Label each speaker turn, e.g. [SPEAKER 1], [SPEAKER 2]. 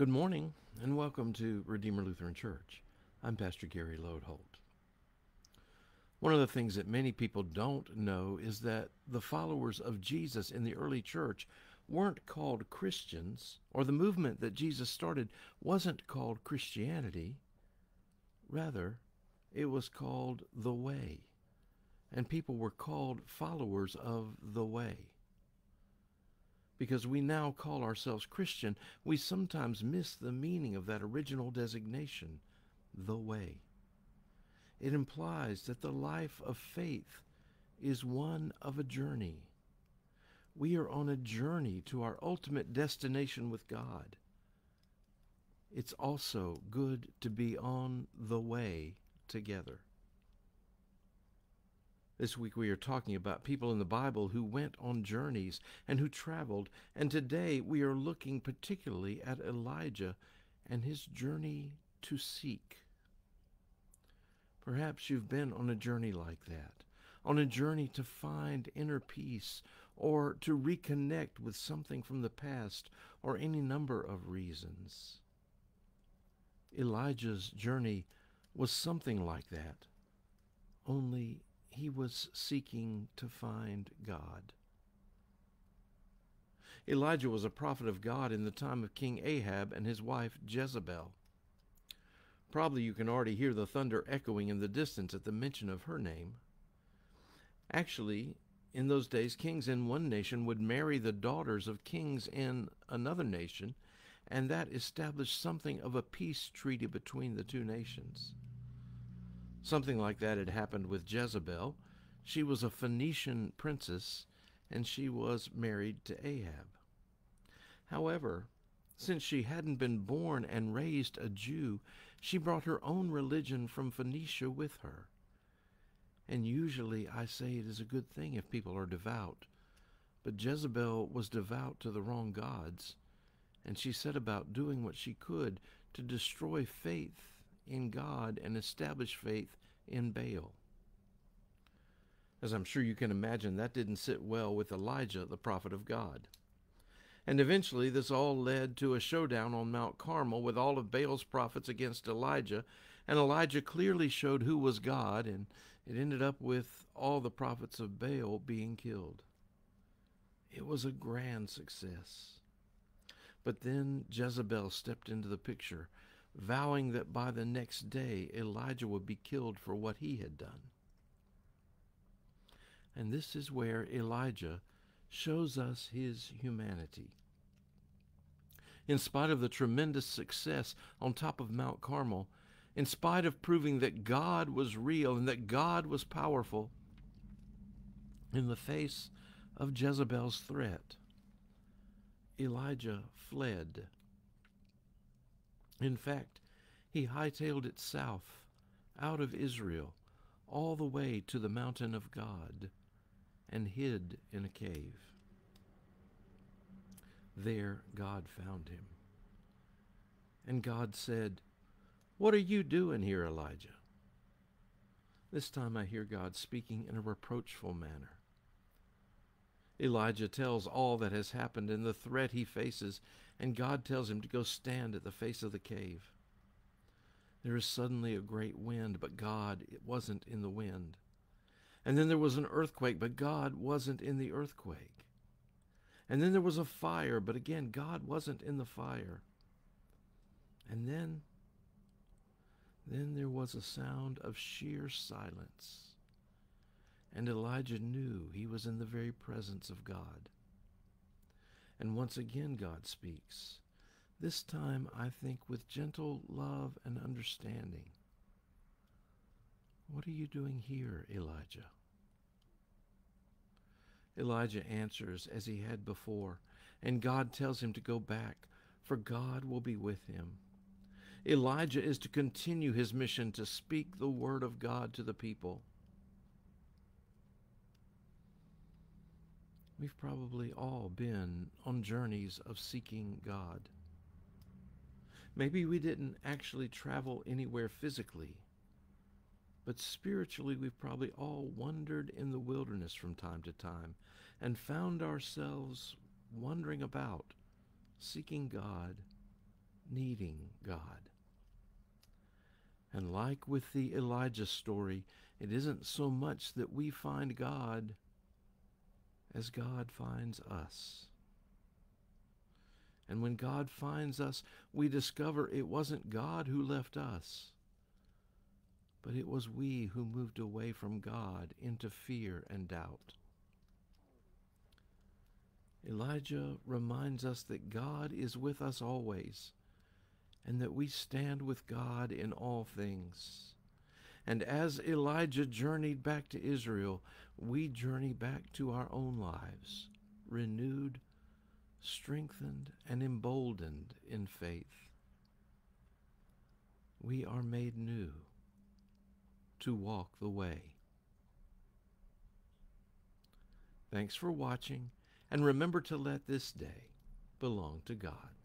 [SPEAKER 1] Good morning and welcome to Redeemer Lutheran Church. I'm Pastor Gary Lodeholt. One of the things that many people don't know is that the followers of Jesus in the early church weren't called Christians, or the movement that Jesus started wasn't called Christianity. Rather, it was called the Way, and people were called followers of the Way. Because we now call ourselves Christian, we sometimes miss the meaning of that original designation, the way. It implies that the life of faith is one of a journey. We are on a journey to our ultimate destination with God. It's also good to be on the way together. This week we are talking about people in the Bible who went on journeys and who traveled, and today we are looking particularly at Elijah and his journey to seek. Perhaps you've been on a journey like that, on a journey to find inner peace or to reconnect with something from the past or any number of reasons. Elijah's journey was something like that, only he was seeking to find God. Elijah was a prophet of God in the time of King Ahab and his wife Jezebel. Probably you can already hear the thunder echoing in the distance at the mention of her name. Actually, in those days, kings in one nation would marry the daughters of kings in another nation, and that established something of a peace treaty between the two nations. Something like that had happened with Jezebel. She was a Phoenician princess, and she was married to Ahab. However, since she hadn't been born and raised a Jew, she brought her own religion from Phoenicia with her. And usually I say it is a good thing if people are devout. But Jezebel was devout to the wrong gods, and she set about doing what she could to destroy faith in God and establish faith in Baal. As I'm sure you can imagine, that didn't sit well with Elijah, the prophet of God. And eventually this all led to a showdown on Mount Carmel with all of Baal's prophets against Elijah, and Elijah clearly showed who was God, and it ended up with all the prophets of Baal being killed. It was a grand success. But then Jezebel stepped into the picture, vowing that by the next day Elijah would be killed for what he had done. And this is where Elijah shows us his humanity. In spite of the tremendous success on top of Mount Carmel, in spite of proving that God was real and that God was powerful, in the face of Jezebel's threat, Elijah fled. In fact, he hightailed it south, out of Israel, all the way to the mountain of God, and hid in a cave. There God found him. And God said, "What are you doing here, Elijah?" This time I hear God speaking in a reproachful manner. Elijah tells all that has happened and the threat he faces, and God tells him to go stand at the face of the cave. There is suddenly a great wind, but God wasn't in the wind. And then there was an earthquake, but God wasn't in the earthquake. And then there was a fire, but again, God wasn't in the fire. And then there was a sound of sheer silence. And Elijah knew he was in the very presence of God. And once again God speaks, this time I think with gentle love and understanding. "What are you doing here, Elijah?" Elijah answers as he had before, and God tells him to go back, for God will be with him. Elijah is to continue his mission to speak the word of God to the people. We've probably all been on journeys of seeking God. Maybe we didn't actually travel anywhere physically, but spiritually we've probably all wandered in the wilderness from time to time and found ourselves wandering about, seeking God, needing God. And like with the Elijah story, it isn't so much that we find God as God finds us. And when God finds us, we discover it wasn't God who left us, but it was we who moved away from God into fear and doubt. Elijah reminds us that God is with us always, and that we stand with God in all things. And as Elijah journeyed back to Israel, we journey back to our own lives, renewed, strengthened, and emboldened in faith. We are made new to walk the way. Thanks for watching, and remember to let this day belong to God.